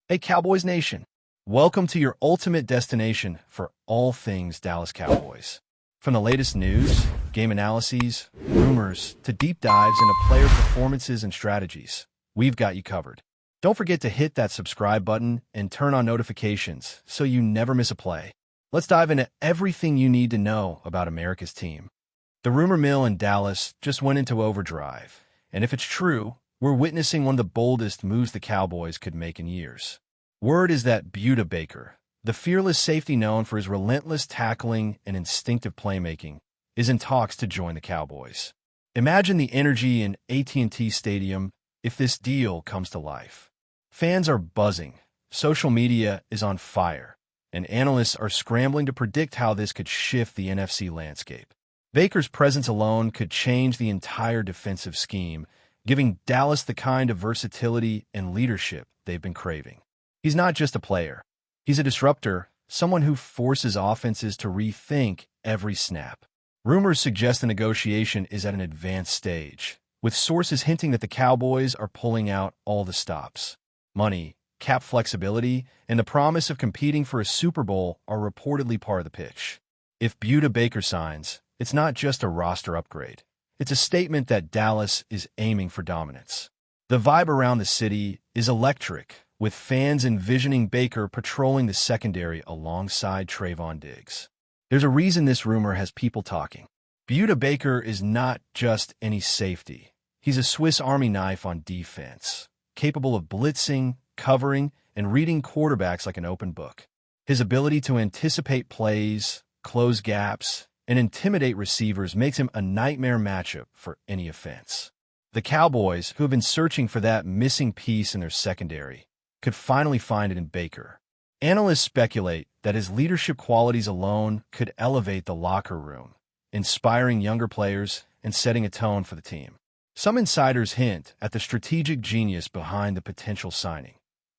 Hey, Cowboys Nation. Welcome to your ultimate destination for all things Dallas Cowboys. From the latest news, game analyses, rumors, to deep dives into player performances and strategies, we've got you covered. Don't forget to hit that subscribe button and turn on notifications so you never miss a play. Let's dive into everything you need to know about America's team. The rumor mill in Dallas just went into overdrive, and if it's true, we're witnessing one of the boldest moves the Cowboys could make in years. Word is that Buda Baker, the fearless safety known for his relentless tackling and instinctive playmaking, is in talks to join the Cowboys. Imagine the energy in AT&T Stadium if this deal comes to life. Fans are buzzing, social media is on fire, and analysts are scrambling to predict how this could shift the NFC landscape. Baker's presence alone could change the entire defensive scheme, giving Dallas the kind of versatility and leadership they've been craving. He's not just a player. He's a disruptor, someone who forces offenses to rethink every snap. Rumors suggest the negotiation is at an advanced stage, with sources hinting that the Cowboys are pulling out all the stops. Money, cap flexibility, and the promise of competing for a Super Bowl are reportedly part of the pitch. If Buda Baker signs, it's not just a roster upgrade. It's a statement that Dallas is aiming for dominance. The vibe around the city is electric, with fans envisioning Baker patrolling the secondary alongside Trayvon Diggs. There's a reason this rumor has people talking. Buda Baker is not just any safety. He's a Swiss Army knife on defense, capable of blitzing, covering, and reading quarterbacks like an open book. His ability to anticipate plays, close gaps, and intimidate receivers makes him a nightmare matchup for any offense. The Cowboys, who have been searching for that missing piece in their secondary, could finally find it in Baker. Analysts speculate that his leadership qualities alone could elevate the locker room, inspiring younger players and setting a tone for the team. Some insiders hint at the strategic genius behind the potential signing.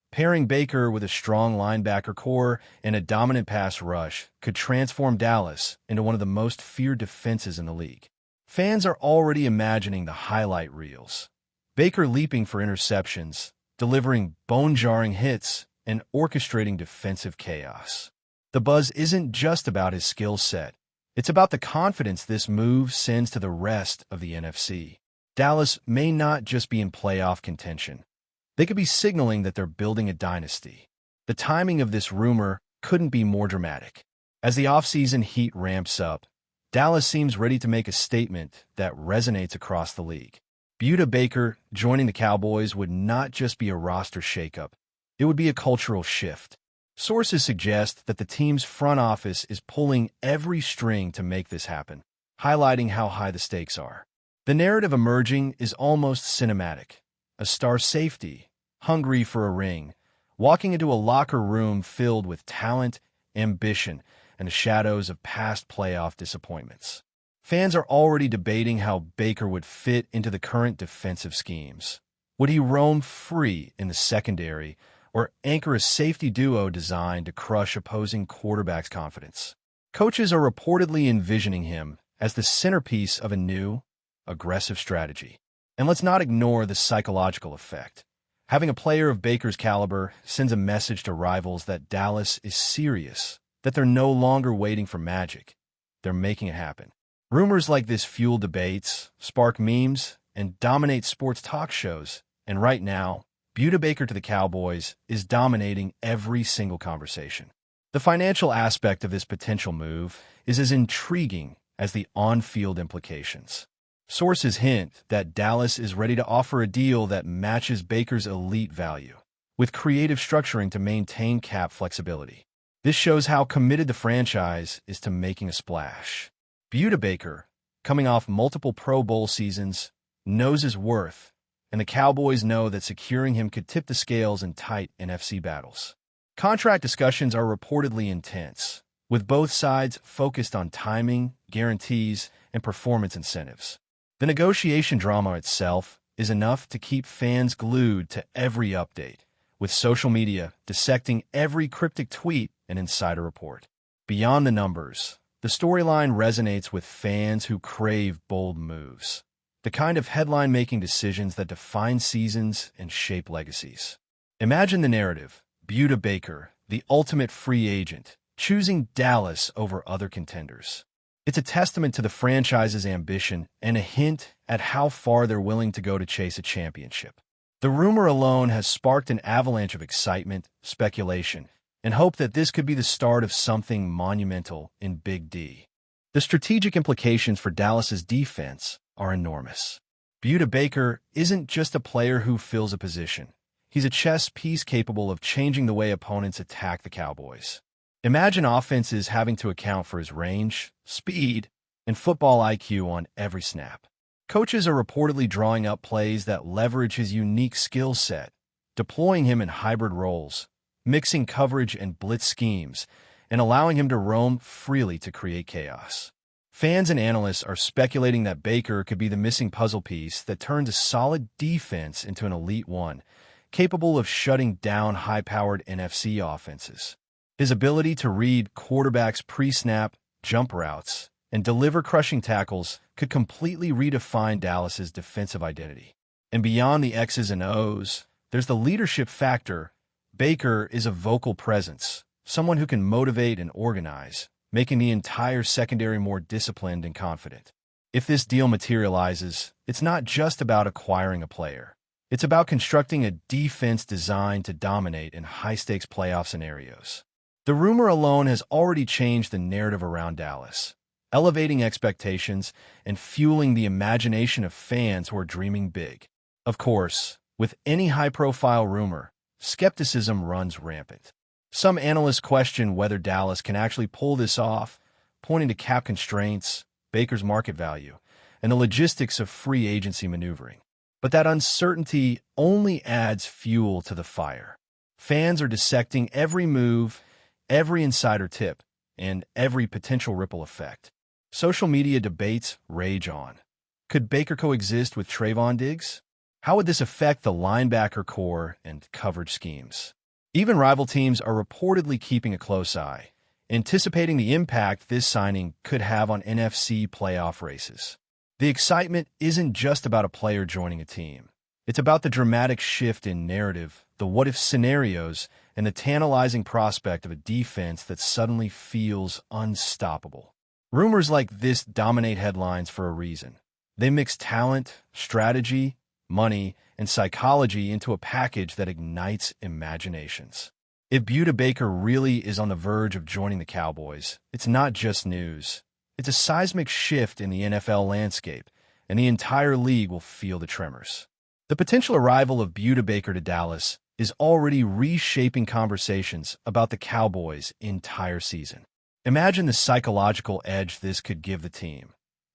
Pairing Baker with a strong linebacker core and a dominant pass rush could transform Dallas into one of the most feared defenses in the league. Fans are already imagining the highlight reels. Baker leaping for interceptions, delivering bone-jarring hits, and orchestrating defensive chaos. The buzz isn't just about his skill set. It's about the confidence this move sends to the rest of the NFC. Dallas may not just be in playoff contention. They could be signaling that they're building a dynasty. The timing of this rumor couldn't be more dramatic. As the offseason heat ramps up, Dallas seems ready to make a statement that resonates across the league. Buda Baker joining the Cowboys would not just be a roster shakeup. It would be a cultural shift. Sources suggest that the team's front office is pulling every string to make this happen, highlighting how high the stakes are. The narrative emerging is almost cinematic. A star safety, hungry for a ring, walking into a locker room filled with talent, ambition, and the shadows of past playoff disappointments. Fans are already debating how Baker would fit into the current defensive schemes. Would he roam free in the secondary or anchor a safety duo designed to crush opposing quarterbacks' confidence? Coaches are reportedly envisioning him as the centerpiece of a new, aggressive strategy. And let's not ignore the psychological effect. Having a player of Baker's caliber sends a message to rivals that Dallas is serious, that they're no longer waiting for magic. They're making it happen. Rumors like this fuel debates, spark memes, and dominate sports talk shows. And right now, Buda Baker to the Cowboys is dominating every single conversation. The financial aspect of this potential move is as intriguing as the on-field implications. Sources hint that Dallas is ready to offer a deal that matches Baker's elite value, with creative structuring to maintain cap flexibility. This shows how committed the franchise is to making a splash. Buda Baker, coming off multiple Pro Bowl seasons, knows his worth, and the Cowboys know that securing him could tip the scales in tight NFC battles. Contract discussions are reportedly intense, with both sides focused on timing, guarantees, and performance incentives. The negotiation drama itself is enough to keep fans glued to every update, with social media dissecting every cryptic tweet and insider report. Beyond the numbers, the storyline resonates with fans who crave bold moves, the kind of headline-making decisions that define seasons and shape legacies. Imagine the narrative: Buda Baker, the ultimate free agent, choosing Dallas over other contenders. It's a testament to the franchise's ambition and a hint at how far they're willing to go to chase a championship. The rumor alone has sparked an avalanche of excitement, speculation, and hope that this could be the start of something monumental in Big D. The strategic implications for Dallas's defense are enormous. Buda Baker isn't just a player who fills a position. He's a chess piece capable of changing the way opponents attack the Cowboys. Imagine offenses having to account for his range, speed, and football IQ on every snap. Coaches are reportedly drawing up plays that leverage his unique skill set, deploying him in hybrid roles, mixing coverage and blitz schemes, and allowing him to roam freely to create chaos. Fans and analysts are speculating that Baker could be the missing puzzle piece that turns a solid defense into an elite one, capable of shutting down high-powered NFC offenses. His ability to read quarterbacks' pre-snap, jump routes, and deliver crushing tackles could completely redefine Dallas's defensive identity. And beyond the X's and O's, there's the leadership factor. Baker is a vocal presence, someone who can motivate and organize, making the entire secondary more disciplined and confident. If this deal materializes, it's not just about acquiring a player. It's about constructing a defense designed to dominate in high-stakes playoff scenarios. The rumor alone has already changed the narrative around Dallas, elevating expectations and fueling the imagination of fans who are dreaming big. Of course, with any high-profile rumor, skepticism runs rampant. Some analysts question whether Dallas can actually pull this off, pointing to cap constraints, Baker's market value, and the logistics of free agency maneuvering. But that uncertainty only adds fuel to the fire. Fans are dissecting every move, every insider tip, and every potential ripple effect. Social media debates rage on. Could Baker coexist with Trayvon Diggs? How would this affect the linebacker core and coverage schemes? Even rival teams are reportedly keeping a close eye, anticipating the impact this signing could have on NFC playoff races. The excitement isn't just about a player joining a team. It's about the dramatic shift in narrative, the what-if scenarios, and the tantalizing prospect of a defense that suddenly feels unstoppable. Rumors like this dominate headlines for a reason. They mix talent, strategy, money, and psychology into a package that ignites imaginations. If Buda Baker really is on the verge of joining the Cowboys, it's not just news. It's a seismic shift in the NFL landscape, and the entire league will feel the tremors. The potential arrival of Buda Baker to Dallas is already reshaping conversations about the Cowboys' entire season. Imagine the psychological edge this could give the team.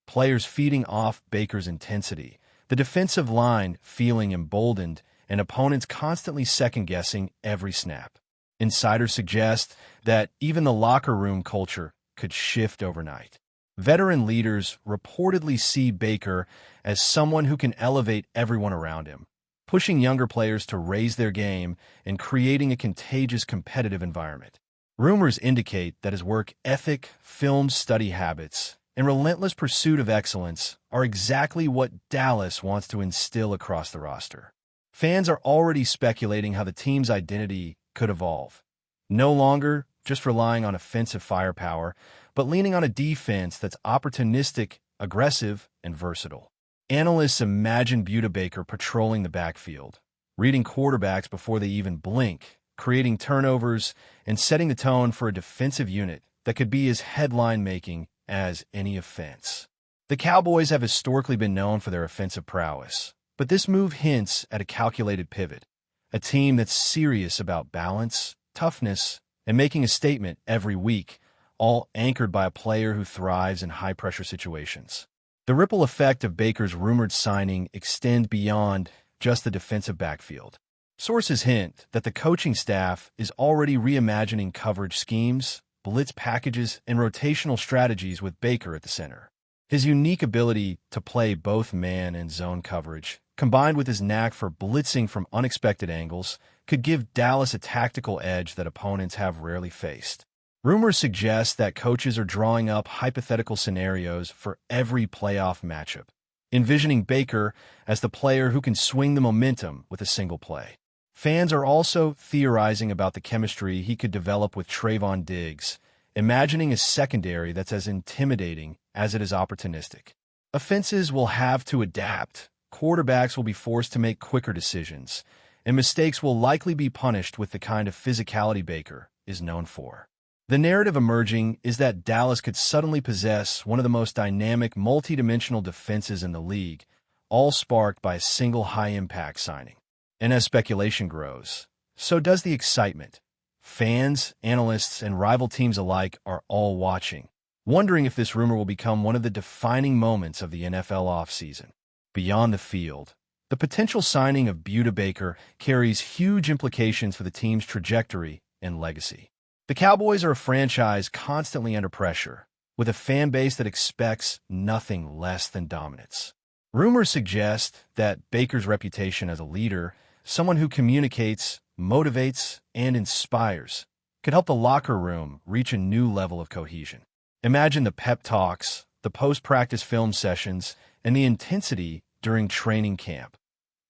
Players feeding off Baker's intensity, the defensive line feeling emboldened, and opponents constantly second-guessing every snap. Insiders suggest that even the locker room culture could shift overnight. Veteran leaders reportedly see Baker as someone who can elevate everyone around him, pushing younger players to raise their game and creating a contagious competitive environment. Rumors indicate that his work ethic, film study habits, and relentless pursuit of excellence are exactly what Dallas wants to instill across the roster. Fans are already speculating how the team's identity could evolve. No longer just relying on offensive firepower, but leaning on a defense that's opportunistic, aggressive, and versatile. Analysts imagine Buda Baker patrolling the backfield, reading quarterbacks before they even blink, creating turnovers, and setting the tone for a defensive unit that could be as headline-making as any offense. The Cowboys have historically been known for their offensive prowess, but this move hints at a calculated pivot, a team that's serious about balance, toughness, and making a statement every week, all anchored by a player who thrives in high-pressure situations. The ripple effect of Baker's rumored signing extends beyond just the defensive backfield. Sources hint that the coaching staff is already reimagining coverage schemes, blitz packages, and rotational strategies with Baker at the center. His unique ability to play both man and zone coverage, combined with his knack for blitzing from unexpected angles, could give Dallas a tactical edge that opponents have rarely faced. Rumors suggest that coaches are drawing up hypothetical scenarios for every playoff matchup, envisioning Baker as the player who can swing the momentum with a single play. Fans are also theorizing about the chemistry he could develop with Trayvon Diggs, imagining a secondary that's as intimidating as it is opportunistic. Offenses will have to adapt, quarterbacks will be forced to make quicker decisions, and mistakes will likely be punished with the kind of physicality Baker is known for. The narrative emerging is that Dallas could suddenly possess one of the most dynamic, multidimensional defenses in the league, all sparked by a single high-impact signing. And as speculation grows, so does the excitement. Fans, analysts, and rival teams alike are all watching, wondering if this rumor will become one of the defining moments of the NFL offseason. Beyond the field, the potential signing of Buda Baker carries huge implications for the team's trajectory and legacy. The Cowboys are a franchise constantly under pressure, with a fan base that expects nothing less than dominance. Rumors suggest that Baker's reputation as a leader, someone who communicates, motivates, and inspires, could help the locker room reach a new level of cohesion. Imagine the pep talks, the post-practice film sessions, and the intensity during training camp,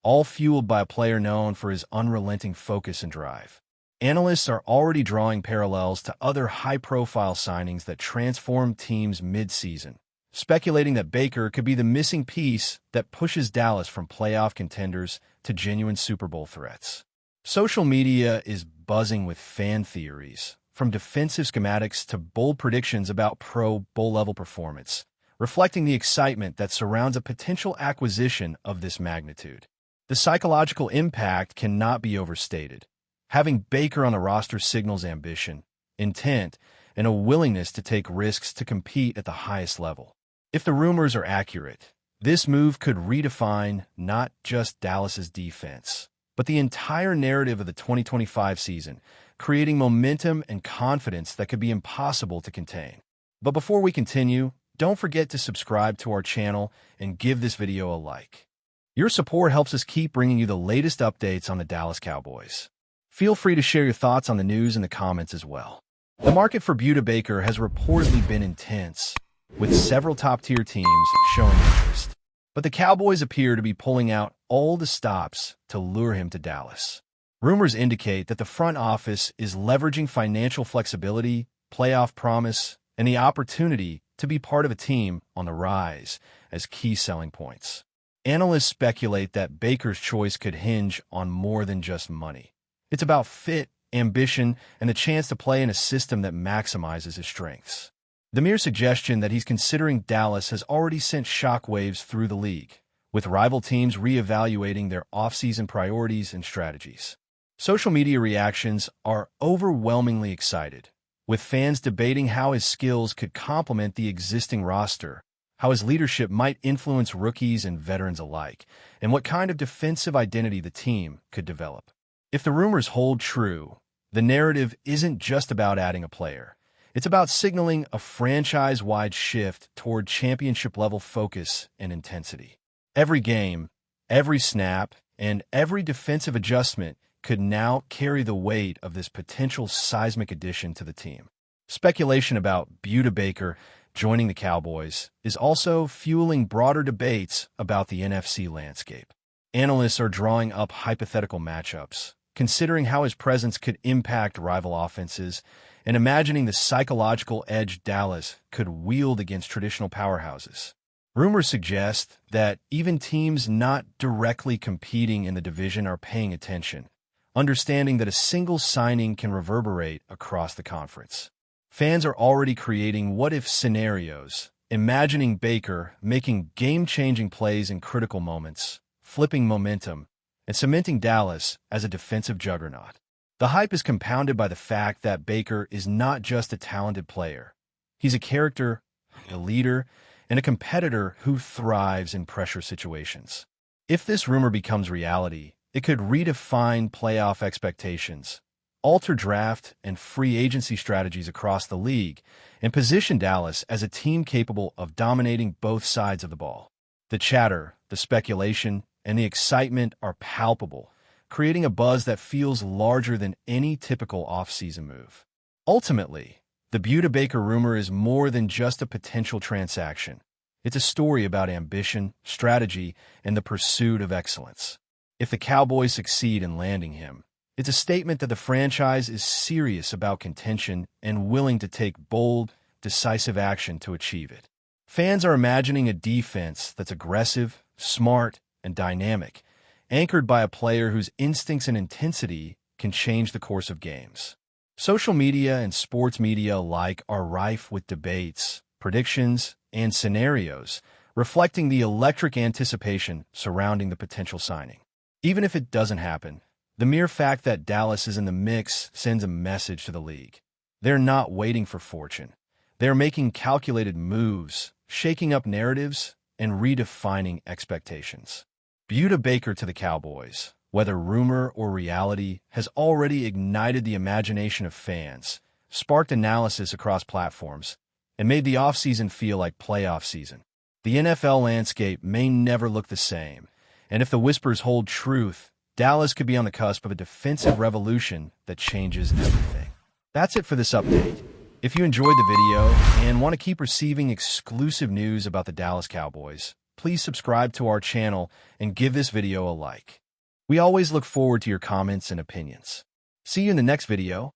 all fueled by a player known for his unrelenting focus and drive. Analysts are already drawing parallels to other high-profile signings that transformed teams mid-season, speculating that Baker could be the missing piece that pushes Dallas from playoff contenders to genuine Super Bowl threats. Social media is buzzing with fan theories, from defensive schematics to bold predictions about Pro Bowl-level performance, reflecting the excitement that surrounds a potential acquisition of this magnitude. The psychological impact cannot be overstated. Having Baker on the roster signals ambition, intent, and a willingness to take risks to compete at the highest level. If the rumors are accurate, this move could redefine not just Dallas's defense, but the entire narrative of the 2025 season, creating momentum and confidence that could be impossible to contain. But before we continue, don't forget to subscribe to our channel and give this video a like. Your support helps us keep bringing you the latest updates on the Dallas Cowboys. Feel free to share your thoughts on the news in the comments as well. The market for Buda Baker has reportedly been intense, with several top-tier teams showing interest. But the Cowboys appear to be pulling out all the stops to lure him to Dallas. Rumors indicate that the front office is leveraging financial flexibility, playoff promise, and the opportunity to be part of a team on the rise as key selling points. Analysts speculate that Baker's choice could hinge on more than just money. It's about fit, ambition, and the chance to play in a system that maximizes his strengths. The mere suggestion that he's considering Dallas has already sent shockwaves through the league, with rival teams reevaluating their offseason priorities and strategies. Social media reactions are overwhelmingly excited, with fans debating how his skills could complement the existing roster, how his leadership might influence rookies and veterans alike, and what kind of defensive identity the team could develop. If the rumors hold true, the narrative isn't just about adding a player. It's about signaling a franchise-wide shift toward championship-level focus and intensity. Every game, every snap, and every defensive adjustment could now carry the weight of this potential seismic addition to the team. Speculation about Buda Baker joining the Cowboys is also fueling broader debates about the NFC landscape. Analysts are drawing up hypothetical matchups, considering how his presence could impact rival offenses, and imagining the psychological edge Dallas could wield against traditional powerhouses. Rumors suggest that even teams not directly competing in the division are paying attention, understanding that a single signing can reverberate across the conference. Fans are already creating what-if scenarios, imagining Baker making game-changing plays in critical moments, flipping momentum, and cementing Dallas as a defensive juggernaut. The hype is compounded by the fact that Baker is not just a talented player. He's a character, a leader, and a competitor who thrives in pressure situations. If this rumor becomes reality, it could redefine playoff expectations, alter draft and free agency strategies across the league, and position Dallas as a team capable of dominating both sides of the ball. The chatter, the speculation, and the excitement are palpable, creating a buzz that feels larger than any typical offseason move. Ultimately, the Buda Baker rumor is more than just a potential transaction. It's a story about ambition, strategy, and the pursuit of excellence. If the Cowboys succeed in landing him, it's a statement that the franchise is serious about contention and willing to take bold, decisive action to achieve it. Fans are imagining a defense that's aggressive, smart, and dynamic, anchored by a player whose instincts and intensity can change the course of games. Social media and sports media alike are rife with debates, predictions, and scenarios, reflecting the electric anticipation surrounding the potential signing. Even if it doesn't happen, the mere fact that Dallas is in the mix sends a message to the league. They're not waiting for fortune. They're making calculated moves, shaking up narratives, and redefining expectations. Buda Baker to the Cowboys, whether rumor or reality, has already ignited the imagination of fans, sparked analysis across platforms, and made the offseason feel like playoff season. The NFL landscape may never look the same, and if the whispers hold truth, Dallas could be on the cusp of a defensive revolution that changes everything. That's it for this update. If you enjoyed the video and want to keep receiving exclusive news about the Dallas Cowboys, please subscribe to our channel and give this video a like. We always look forward to your comments and opinions. See you in the next video.